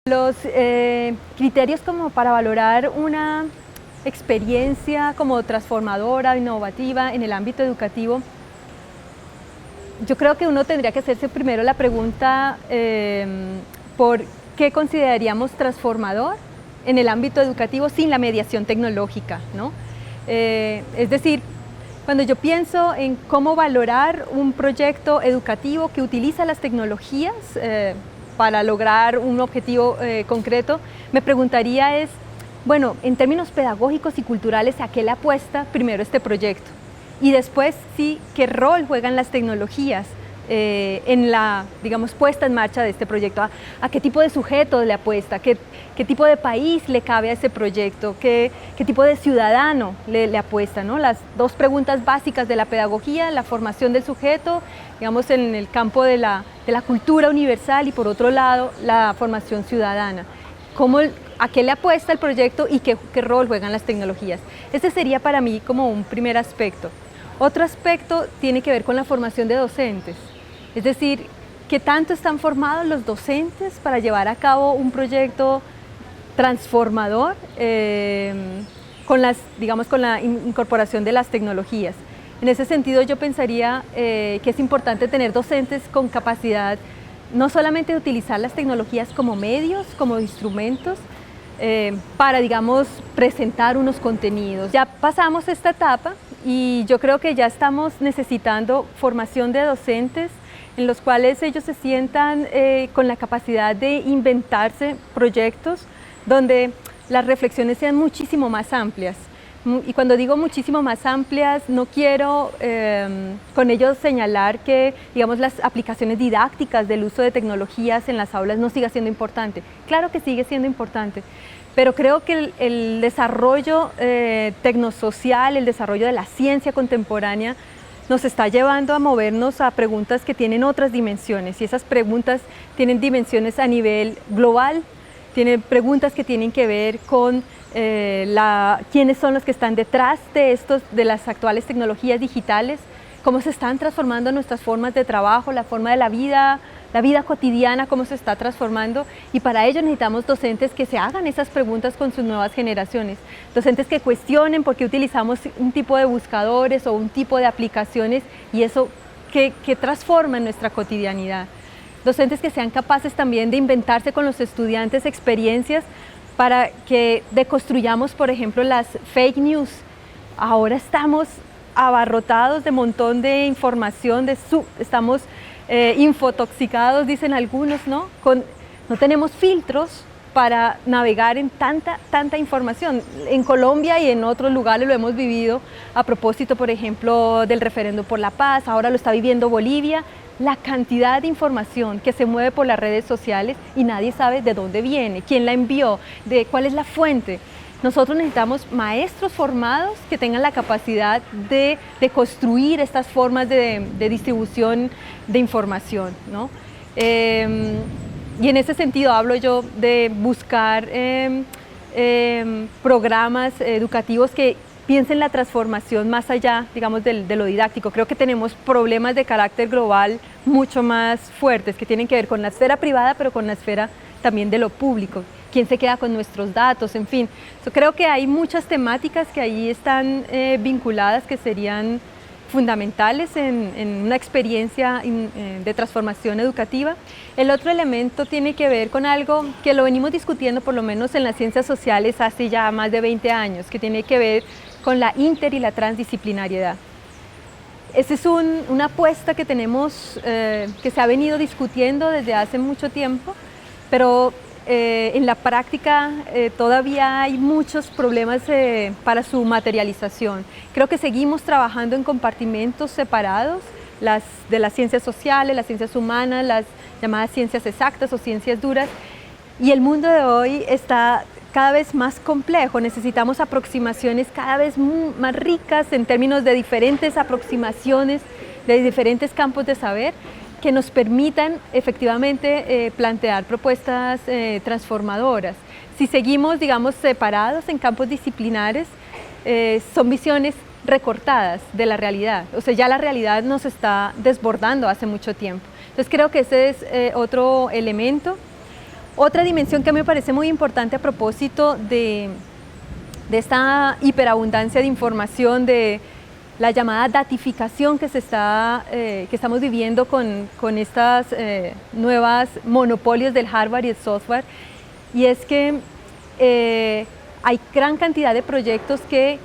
Los criterios como para valorar una experiencia como transformadora, innovativa en el ámbito educativo, yo creo que uno tendría que hacerse primero la pregunta por qué consideraríamos transformador en el ámbito educativo sin la mediación tecnológica, ¿no? Es decir, cuando yo pienso en cómo valorar un proyecto educativo que utiliza las tecnologías para lograr un objetivo concreto, me preguntaría bueno, en términos pedagógicos y culturales, ¿a qué le apuesta primero este proyecto? Y después, sí, ¿qué rol juegan las tecnologías en la, digamos, puesta en marcha de este proyecto? ¿A qué tipo de sujeto le apuesta? ¿Qué tipo de país le cabe a ese proyecto? ¿Qué tipo de ciudadano le apuesta, ¿no? Las dos preguntas básicas de la pedagogía: la formación del sujeto, digamos, en el campo de la cultura universal, y por otro lado, la formación ciudadana. ¿A qué le apuesta el proyecto y qué rol juegan las tecnologías? Ese sería para mí como un primer aspecto. Otro aspecto tiene que ver con la formación de docentes, es decir, ¿qué tanto están formados los docentes para llevar a cabo un proyecto transformador con la incorporación de las tecnologías? En ese sentido, yo pensaría que es importante tener docentes con capacidad no solamente de utilizar las tecnologías como medios, como instrumentos, para, digamos, presentar unos contenidos. Ya pasamos esta etapa y yo creo que ya estamos necesitando formación de docentes en los cuales ellos se sientan con la capacidad de inventarse proyectos donde las reflexiones sean muchísimo más amplias. Y cuando digo muchísimo más amplias, no quiero con ello señalar que, digamos, las aplicaciones didácticas del uso de tecnologías en las aulas no siga siendo importante. Claro que sigue siendo importante, pero creo que el desarrollo tecnosocial, el desarrollo de la ciencia contemporánea nos está llevando a movernos a preguntas que tienen otras dimensiones, y esas preguntas tienen dimensiones a nivel global, tienen preguntas que tienen que ver con quiénes son los que están detrás de las actuales tecnologías digitales, cómo se están transformando nuestras formas de trabajo, la forma de la vida cotidiana, cómo se está transformando, y para ello necesitamos docentes que se hagan esas preguntas con sus nuevas generaciones, docentes que cuestionen por qué utilizamos un tipo de buscadores o un tipo de aplicaciones y eso que transforma en nuestra cotidianidad. Docentes que sean capaces también de inventarse con los estudiantes experiencias para que deconstruyamos, por ejemplo, las fake news. Ahora estamos abarrotados de montón de información, estamos infotoxicados, dicen algunos, ¿no? No tenemos filtros para navegar en tanta información. En Colombia y en otros lugares lo hemos vivido a propósito, por ejemplo, del referéndum por la paz, ahora lo está viviendo Bolivia. La cantidad de información que se mueve por las redes sociales y nadie sabe de dónde viene, quién la envió, cuál es la fuente. Nosotros necesitamos maestros formados que tengan la capacidad de construir estas formas de distribución de información, ¿no? Y en ese sentido hablo yo de buscar programas educativos que piensen la transformación más allá, digamos, de lo didáctico. Creo que tenemos problemas de carácter global mucho más fuertes que tienen que ver con la esfera privada, pero con la esfera también de lo público. ¿Quién se queda con nuestros datos? En fin, creo que hay muchas temáticas que ahí están vinculadas, que serían fundamentales en una experiencia de transformación educativa. El otro elemento tiene que ver con algo que lo venimos discutiendo por lo menos en las ciencias sociales hace ya más de 20 años, que tiene que ver con la inter y la transdisciplinariedad. Esa es una apuesta que tenemos, que se ha venido discutiendo desde hace mucho tiempo, pero en la práctica todavía hay muchos problemas para su materialización. Creo que seguimos trabajando en compartimentos separados, de las ciencias sociales, las ciencias humanas, las llamadas ciencias exactas o ciencias duras, y el mundo de hoy está cada vez más complejo. Necesitamos aproximaciones cada vez más ricas en términos de diferentes aproximaciones, de diferentes campos de saber, que nos permitan efectivamente plantear propuestas transformadoras. Si seguimos, digamos, separados en campos disciplinares, son visiones recortadas de la realidad. O sea, ya la realidad nos está desbordando hace mucho tiempo. Entonces creo que ese es otro elemento. Otra dimensión que a mí me parece muy importante a propósito de esta hiperabundancia de información, de la llamada datificación que estamos viviendo con estas nuevas monopolios del hardware y el software, y es que hay gran cantidad de proyectos que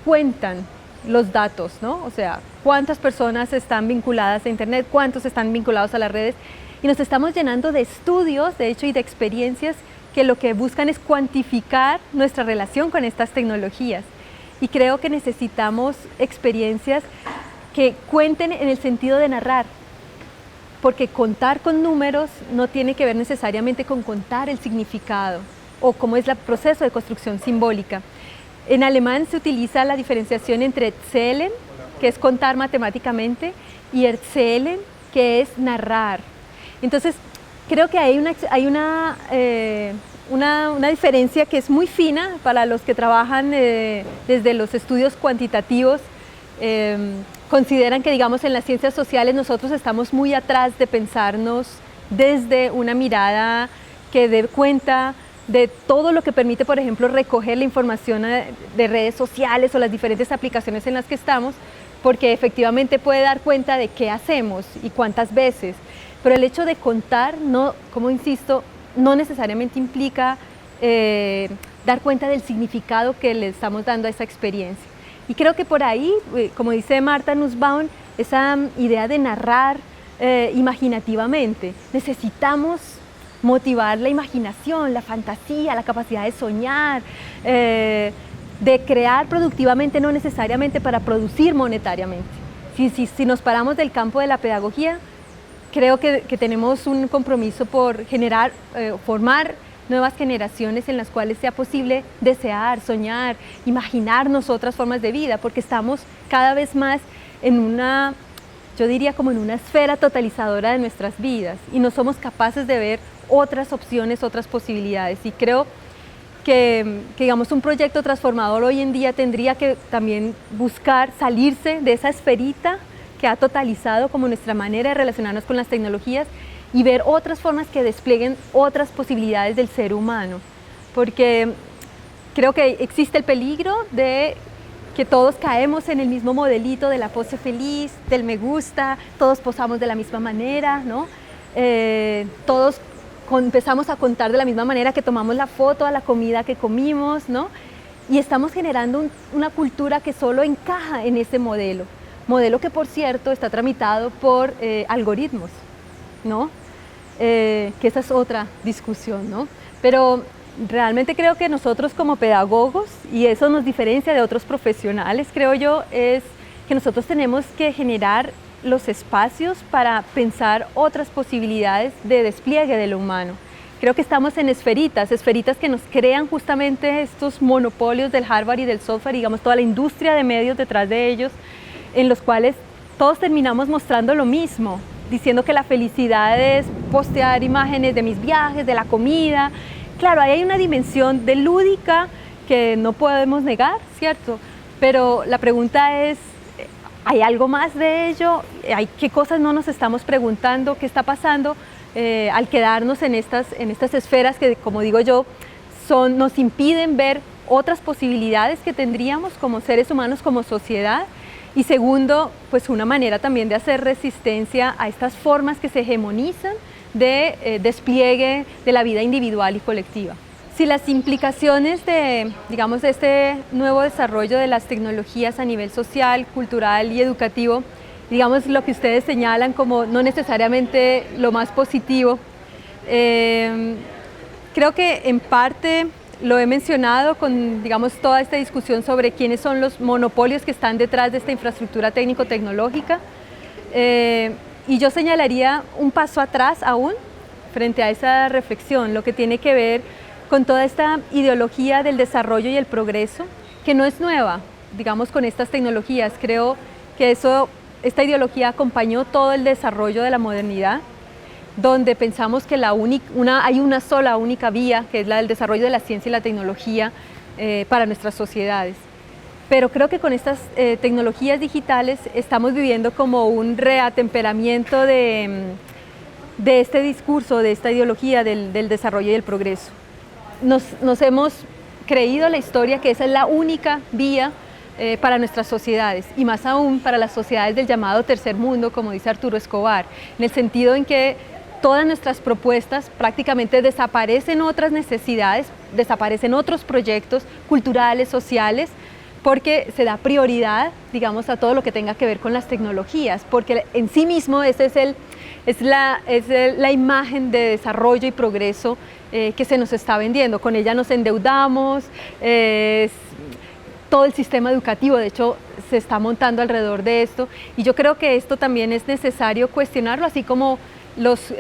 cuentan los datos, ¿no? O sea, cuántas personas están vinculadas a Internet, cuántos están vinculados a las redes, y nos estamos llenando de estudios, de hecho, y de experiencias que lo que buscan es cuantificar nuestra relación con estas tecnologías. Y creo que necesitamos experiencias que cuenten en el sentido de narrar, porque contar con números no tiene que ver necesariamente con contar el significado o cómo es el proceso de construcción simbólica. En alemán se utiliza la diferenciación entre zählen, que es contar matemáticamente, y erzählen, que es narrar. Entonces, creo que hay una diferencia que es muy fina para los que trabajan desde los estudios cuantitativos. Consideran que, digamos, en las ciencias sociales nosotros estamos muy atrás de pensarnos desde una mirada que dé cuenta de todo lo que permite, por ejemplo, recoger la información de redes sociales o las diferentes aplicaciones en las que estamos, porque efectivamente puede dar cuenta de qué hacemos y cuántas veces. Pero el hecho de contar, no, como insisto, no necesariamente implica dar cuenta del significado que le estamos dando a esa experiencia. Y creo que por ahí, como dice Martha Nussbaum, esa idea de narrar imaginativamente, necesitamos motivar la imaginación, la fantasía, la capacidad de soñar, de crear productivamente, no necesariamente para producir monetariamente. Si nos paramos del campo de la pedagogía, creo que tenemos un compromiso por generar, formar nuevas generaciones en las cuales sea posible desear, soñar, imaginarnos otras formas de vida, porque estamos cada vez más en una, yo diría como en una esfera totalizadora de nuestras vidas y no somos capaces de ver otras opciones, otras posibilidades. Y creo que digamos, un proyecto transformador hoy en día tendría que también buscar salirse de esa esferita que ha totalizado como nuestra manera de relacionarnos con las tecnologías y ver otras formas que desplieguen otras posibilidades del ser humano, porque creo que existe el peligro de que todos caemos en el mismo modelito de la pose feliz, del me gusta, todos posamos de la misma manera, ¿no? Todos empezamos a contar de la misma manera que tomamos la foto a la comida que comimos, ¿no? Y estamos generando una cultura que solo encaja en ese modelo que, por cierto, está tramitado por algoritmos, ¿no? Que esa es otra discusión, ¿no? Pero realmente creo que nosotros como pedagogos, y eso nos diferencia de otros profesionales, creo yo, es que nosotros tenemos que generar los espacios para pensar otras posibilidades de despliegue de lo humano. Creo que estamos en esferitas que nos crean justamente estos monopolios del hardware y del software, digamos, toda la industria de medios detrás de ellos, en los cuales todos terminamos mostrando lo mismo, diciendo que la felicidad es postear imágenes de mis viajes, de la comida. Claro, ahí hay una dimensión de lúdica que no podemos negar, ¿cierto? Pero la pregunta es, ¿hay algo más de ello? ¿Qué cosas no nos estamos preguntando? ¿Qué está pasando al quedarnos en estas esferas que, como digo yo, nos impiden ver otras posibilidades que tendríamos como seres humanos, como sociedad? Y segundo, pues una manera también de hacer resistencia a estas formas que se hegemonizan de despliegue de la vida individual y colectiva. Si las implicaciones de este nuevo desarrollo de las tecnologías a nivel social, cultural y educativo, digamos lo que ustedes señalan como no necesariamente lo más positivo, creo que en parte lo he mencionado con, digamos, toda esta discusión sobre quiénes son los monopolios que están detrás de esta infraestructura técnico-tecnológica. Y yo señalaría un paso atrás aún frente a esa reflexión, lo que tiene que ver con toda esta ideología del desarrollo y el progreso, que no es nueva, digamos, con estas tecnologías. Creo que esta ideología acompañó todo el desarrollo de la modernidad, donde pensamos que hay una sola única vía, que es la del desarrollo de la ciencia y la tecnología para nuestras sociedades. Pero creo que con estas tecnologías digitales estamos viviendo como un reatemperamiento de de este discurso, de esta ideología del desarrollo y del progreso. Nos hemos creído la historia que esa es la única vía para nuestras sociedades, y más aún para las sociedades del llamado tercer mundo, como dice Arturo Escobar, en el sentido en que todas nuestras propuestas prácticamente desaparecen otras necesidades, desaparecen otros proyectos culturales, sociales, porque se da prioridad, digamos, a todo lo que tenga que ver con las tecnologías, porque en sí mismo ese es la imagen de desarrollo y progreso que se nos está vendiendo. Con ella nos endeudamos, todo el sistema educativo, de hecho, se está montando alrededor de esto, y yo creo que esto también es necesario cuestionarlo, así como los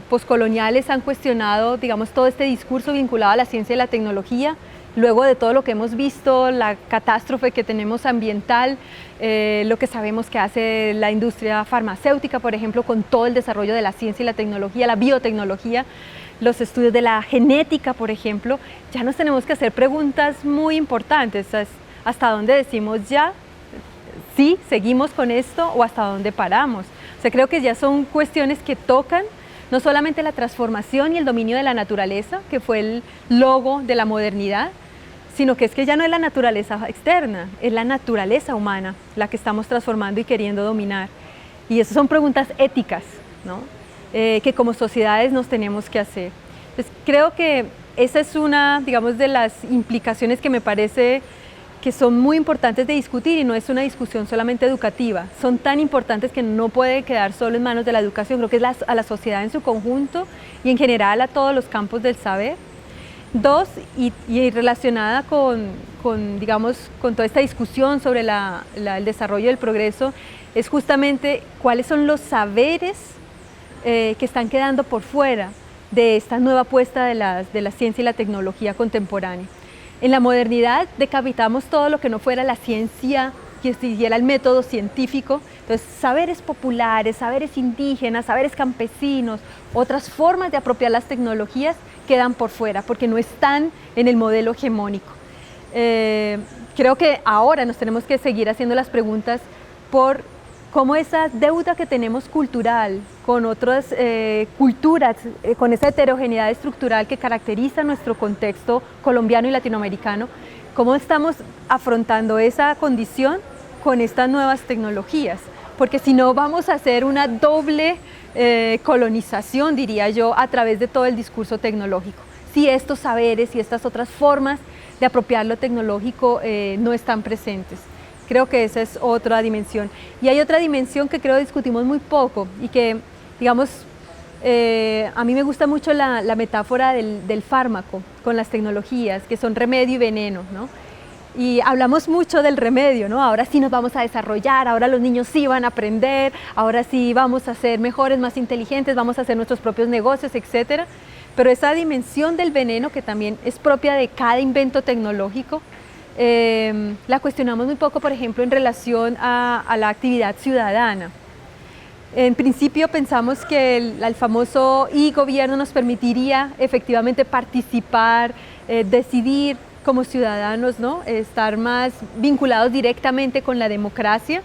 poscoloniales han cuestionado, digamos, todo este discurso vinculado a la ciencia y la tecnología, luego de todo lo que hemos visto, la catástrofe que tenemos ambiental, lo que sabemos que hace la industria farmacéutica, por ejemplo, con todo el desarrollo de la ciencia y la tecnología, la biotecnología, los estudios de la genética, por ejemplo, ya nos tenemos que hacer preguntas muy importantes, hasta dónde decimos ya, sí, seguimos con esto, o hasta dónde paramos. O sea, creo que ya son cuestiones que tocan no solamente la transformación y el dominio de la naturaleza, que fue el logo de la modernidad, sino que es que ya no es la naturaleza externa, es la naturaleza humana la que estamos transformando y queriendo dominar. Y esas son preguntas éticas, ¿no? Que como sociedades nos tenemos que hacer. Entonces, creo que esa es una, digamos, de las implicaciones que me parece que son muy importantes de discutir, y no es una discusión solamente educativa, son tan importantes que no puede quedar solo en manos de la educación, creo que es a la sociedad en su conjunto y en general a todos los campos del saber. Dos, y relacionada digamos, con toda esta discusión sobre el desarrollo del progreso, es justamente cuáles son los saberes que están quedando por fuera de esta nueva apuesta de la ciencia y la tecnología contemporánea. En la modernidad decapitamos todo lo que no fuera la ciencia, que siguiera el método científico. Entonces, saberes populares, saberes indígenas, saberes campesinos, otras formas de apropiar las tecnologías quedan por fuera porque no están en el modelo hegemónico. Creo que ahora nos tenemos que seguir haciendo las preguntas por cómo esa deuda que tenemos cultural con otras culturas, con esa heterogeneidad estructural que caracteriza nuestro contexto colombiano y latinoamericano, cómo estamos afrontando esa condición con estas nuevas tecnologías, porque si no vamos a hacer una doble colonización, diría yo, a través de todo el discurso tecnológico. Si estos saberes y estas otras formas de apropiar lo tecnológico no están presentes. Creo que esa es otra dimensión. Y hay otra dimensión que creo discutimos muy poco y que, digamos, a mí me gusta mucho la metáfora del fármaco con las tecnologías, que son remedio y veneno, ¿no? Y hablamos mucho del remedio, ¿no? Ahora sí nos vamos a desarrollar, ahora los niños sí van a aprender, ahora sí vamos a ser mejores, más inteligentes, vamos a hacer nuestros propios negocios, etcétera. Pero esa dimensión del veneno, que también es propia de cada invento tecnológico, la cuestionamos muy poco, por ejemplo, en relación a la actividad ciudadana. En principio pensamos que el famoso e-gobierno nos permitiría efectivamente participar, decidir como ciudadanos, ¿no? Estar más vinculados directamente con la democracia.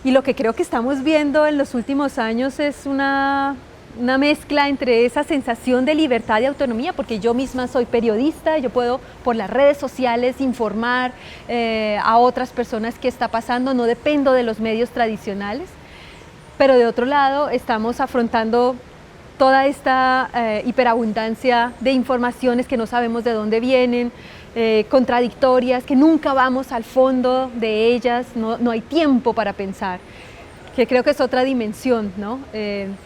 Y lo que creo que estamos viendo en los últimos años es una mezcla entre esa sensación de libertad y autonomía, porque yo misma soy periodista, yo puedo por las redes sociales informar a otras personas qué está pasando, no dependo de los medios tradicionales, pero de otro lado estamos afrontando toda esta hiperabundancia de informaciones que no sabemos de dónde vienen, contradictorias, que nunca vamos al fondo de ellas, no hay tiempo para pensar, que creo que es otra dimensión, ¿no?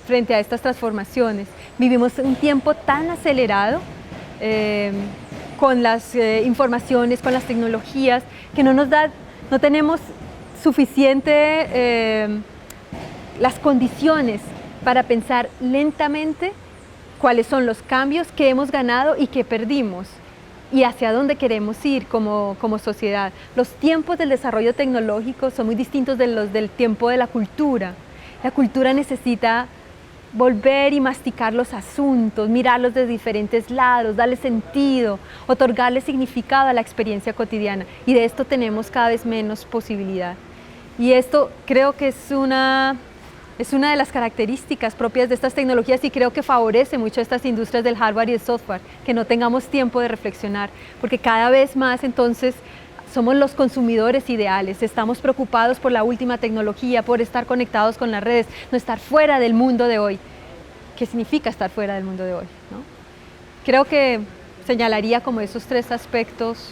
Frente a estas transformaciones. Vivimos un tiempo tan acelerado con las informaciones, con las tecnologías, que no tenemos suficiente las condiciones para pensar lentamente cuáles son los cambios que hemos ganado y que perdimos, y hacia dónde queremos ir como sociedad. Los tiempos del desarrollo tecnológico son muy distintos de los del tiempo de la cultura. La cultura necesita volver y masticar los asuntos, mirarlos de diferentes lados, darle sentido, otorgarle significado a la experiencia cotidiana, y de esto tenemos cada vez menos posibilidad. Y esto creo que es Es una de las características propias de estas tecnologías y creo que favorece mucho a estas industrias del hardware y el software, que no tengamos tiempo de reflexionar, porque cada vez más entonces somos los consumidores ideales, estamos preocupados por la última tecnología, por estar conectados con las redes, no estar fuera del mundo de hoy. ¿Qué significa estar fuera del mundo de hoy, ¿no? Creo que señalaría como esos tres aspectos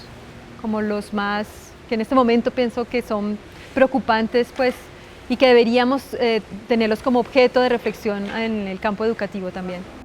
como los más, que en este momento pienso que son preocupantes, pues, y que deberíamos tenerlos como objeto de reflexión en el campo educativo también.